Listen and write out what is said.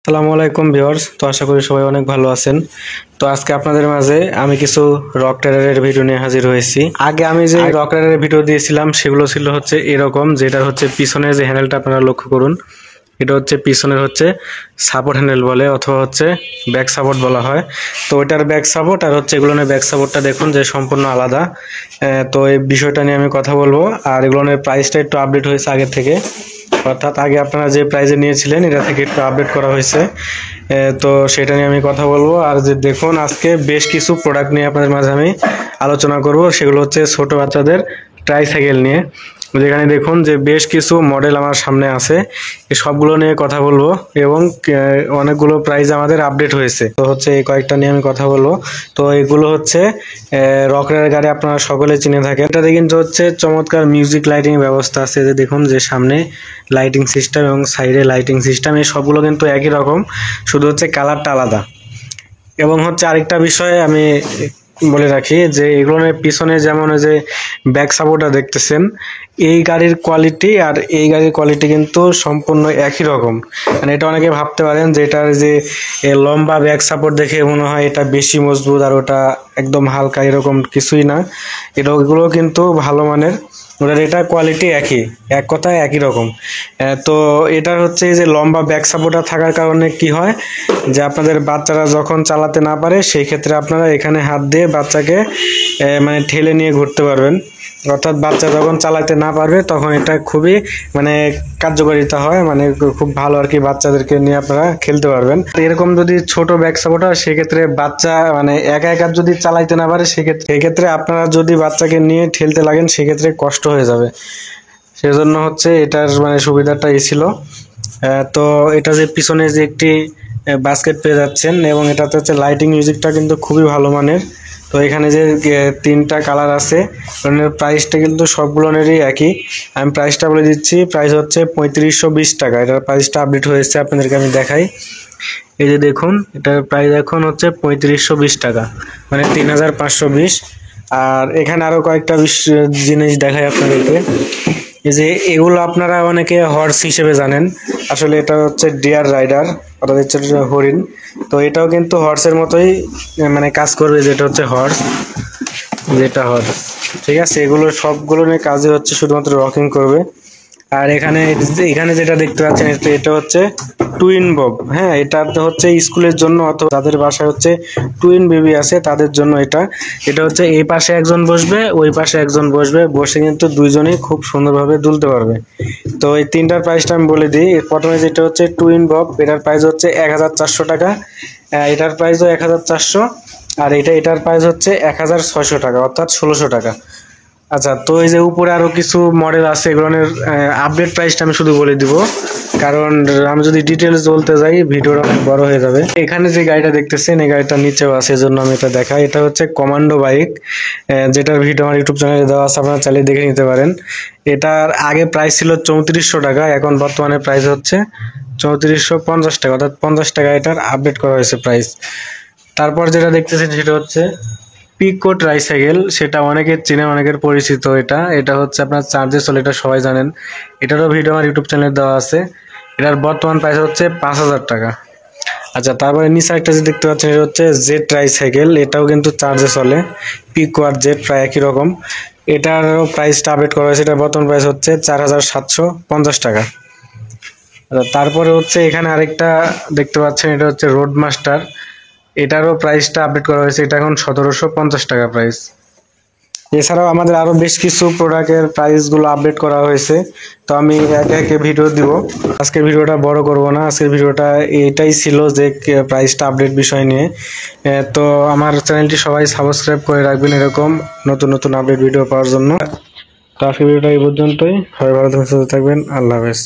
আসসালামু আলাইকুম ভিউয়ার্স। তো আশা করি সবাই অনেক ভালো আছেন। তো আজকে আপনাদের মাঝে আমি কিছু রক রাইডারের ভিডিও নিয়ে হাজির হয়েছি। আগে আমি যে রক রাইডারের ভিডিও দিয়েছিলাম সেগুলো ছিল হচ্ছে এরকম, যেটা হচ্ছে পিছনের যে হ্যান্ডেলটা আপনারা লক্ষ্য করুন, এটা হচ্ছে পিছনের হচ্ছে সাপোর্ট হ্যান্ডেল বলে অথবা হচ্ছে ব্যাক সাপোর্ট বলা হয়। তো ওইটার ব্যাক সাপোর্ট আর হচ্ছে এগুলোর ব্যাক সাপোর্টটা দেখুন যে সম্পূর্ণ আলাদা। তো এই বিষয়টা নিয়ে আমি কথা বলবো। আর এগুলোর প্রাইসটা একটু আপডেট হয়েছে আগের থেকে, অর্থাৎ আগে আপনারা যে প্রাইজে নিয়েছিলেন এটা থেকে একটু আপডেট করা হয়েছে। তো সেটা নিয়ে আমি কথা বলবো। আর যে দেখুন, আজকে বেশ কিছু প্রোডাক্ট নিয়ে আপনাদের মাঝে আমি আলোচনা করব। সেগুলো হচ্ছে ছোট বাচ্চাদের ট্রাইসাইকেল নিয়ে, যেখানে দেখুন যে বেশ কিছু মডেল আমার সামনে আছে। এই সবগুলো নিয়ে কথা বলবো এবং অনেকগুলো প্রাইস আমাদের আপডেট হয়েছে। তো হচ্ছে এই কয়েকটা নিয়ে আমি কথা বলবো। তো এগুলো হচ্ছে রকের গাড়ি, আপনারা সকলে চিনে থাকেন। এটাতে কিন্তু হচ্ছে চমৎকার মিউজিক লাইটিং ব্যবস্থা আছে। যে দেখুন যে সামনে লাইটিং সিস্টেম এবং সাইডে লাইটিং সিস্টেম, এই সবগুলো কিন্তু একই রকম, শুধু হচ্ছে কালারটা আলাদা। এবং হচ্ছে আরেকটা বিষয় আমি বলে রাখি যে এগুলোর পিছনে যেমন যে ব্যাক সাপোর্টটা দেখতেছেন, এই গাড়ির কোয়ালিটি আর এই গাড়ির কোয়ালিটি কিন্তু সম্পূর্ণ একই রকম। মানে এটা অনেকে ভাবতে পারেন যে এটার যে লম্বা ব্যাক সাপোর্ট দেখে মনে হয় এটা বেশি মজবুত আর ওটা একদম হালকা, এরকম কিছুই না। এগুলো কিন্তু ভালো মানের, ওটার এটা কোয়ালিটি একই, এক কথায় একই রকম। তো এটা হচ্ছে যে লম্বা ব্যাক সাপোর্টার থাকার কারণে কি হয় যে আপনাদের বাচ্চারা যখন চালাতে না পারে সেই ক্ষেত্রে আপনারা এখানে হাত দিয়ে বাচ্চাকে মানে ঠেলে নিয়ে ঘুরতে পারবেন। অর্থাৎ বাচ্চা যখন চালাতে না পারবে তখন এটা খুবই মানে কার্যকারিতা হয়, মানে খুব ভালো আর কি, বাচ্চাদেরকে নিয়ে আপনারা খেলতে পারবেন। এরকম যদি ছোট ব্যাক সাপোর্টার, সেক্ষেত্রে বাচ্চা মানে একা একা যদি চালাইতে না পারে সেক্ষেত্রে আপনারা যদি বাচ্চাকে নিয়ে ঠেলতে লাগেন সেক্ষেত্রে কষ্ট হয়ে যাবে। সেজন্য হচ্ছে এটার মানে সুবিধাটা এই ছিল। তো এটা যে পিছনে যে একটি বাস্কেট পেয়ে যাচ্ছেন এবং এটাতে হচ্ছে লাইটিং মিউজিকটা কিন্তু খুবই ভালো মানের। তো এখানে যে তিনটা কালার আছে, প্রাইসটা কিন্তু সবগুলোনেরই একই। আমি প্রাইসটা বলে দিচ্ছি, প্রাইস হচ্ছে 3520 টাকা। এটার প্রাইসটা আপডেট হয়েছে, আপনাদেরকে আমি দেখাই। এই যে দেখুন, এটার প্রাইস এখন হচ্ছে 3520 টাকা, মানে 3520। আর এখানে আরো কয়েকটা জিনিস দেখাই আপনাদেরকে। এই যে এগুলো আপনারা অনেকে হর্স হিসেবে জানেন, আসলে এটা হচ্ছে ডিয়ার রাইডার, অর্থাৎ হচ্ছে হরিণ। তো এটাও কিন্তু হর্সের মতোই মানে কাজ করবে, যেটা হচ্ছে হর্স, ঠিক আছে। এগুলো সবগুলো নিয়ে কাজে হচ্ছে শুধুমাত্র রকিং করবে। আর এখানে এখানে যেটা দেখতে পাচ্ছেন এটা হচ্ছে টুইন বব। হ্যাঁ, এটা হচ্ছে স্কুলের জন্য অথবা যাদের বাসায় হচ্ছে টুইন বেবি আছে তাদের জন্য এটা হচ্ছে এই পাশে একজন বসবে, ওই পাশে একজন বসবে, বসে কিন্তু দুইজনেই খুব সুন্দরভাবে দুলতে পারবে। তো এই তিনটার প্রাইসটা আমি বলে দিই। প্রথমে যেটা হচ্ছে টুইন বব, এটার প্রাইস হচ্ছে 1400 টাকা। এটার প্রাইসও 1400। আর এটার প্রাইস হচ্ছে 1600 টাকা, অর্থাৎ 1600 টাকা। আচ্ছা, তো এই যে উপরে আরো কিছু মডেল আছে, এগুলোর আপডেট প্রাইসটা আমি শুধু বলে দিব, কারণ আমি যদি ডিটেলস বলতে যাই ভিডিওটা অনেক বড় হয়ে যাবে। এখানে যে গাড়িটা দেখতেছেন এই গাড়িটা নিচেও আছে, এজন্য আমি এটা দেখাই। এটা হচ্ছে কমান্ডো বাইক, যেটার ভিডিও আমার ইউটিউব চ্যানেলে দেওয়া আছে, আপনারা চালিয়ে দেখে নিতে পারেন। এটার আগে প্রাইস ছিল 3400 টাকা, এখন বর্তমানে প্রাইস হচ্ছে 3450 টাকা, অর্থাৎ 50 টাকা এটার আপডেট করা হয়েছে প্রাইস। তারপর যেটা দেখতেছেন সেটা হচ্ছে পিকো ট্রাইসাইকেল, সেটা অনেকের চেনে, অনেকের পরিচিত। এটা হচ্ছে আপনার চার্জে চলে, এটা সবাই জানেন। এটারও ভিডিও আমার ইউটিউব চ্যানেলে দেওয়া আছে। এটার বর্তমান প্রাইস হচ্ছে 5000 টাকা। আচ্ছা, তারপরে নিচে একটা যে দেখতে পাচ্ছেন এটা হচ্ছে জেড ট্রাইসাইকেল, এটাও কিন্তু চার্জে চলে। পিকো আর জেড প্রায় একই রকম। এটারও প্রাইসটা আপডেট করা হয়েছে, এটার বর্তমান প্রাইস হচ্ছে 4750 টাকা। তারপরে হচ্ছে এখানে আরেকটা দেখতে পাচ্ছেন, এটা হচ্ছে রোড মাস্টার, এটারও প্রাইসটা আপডেট করা হয়েছে, এটা এখন 1750 টাকা প্রাইস। এছাড়াও আমাদের আরো বেশ কিছু প্রোডাক্টের প্রাইসগুলো আপডেট করা হয়েছে। তো আমি একে একে ভিডিও দিব, আজকের ভিডিওটা বড় করব না। আজকের ভিডিওটা এটাই ছিল যে প্রাইসটা আপডেট বিষয় নিয়ে। তো আমার চ্যানেলটি সবাই সাবস্ক্রাইব করে রাখবেন এরকম নতুন নতুন আপডেট ভিডিও পাওয়ার জন্য। তো আজকের ভিডিওটা এই পর্যন্তই, সবাই ভালো থাকবেন, সুস্থ থাকবেন, আল্লাহ হাফেজ।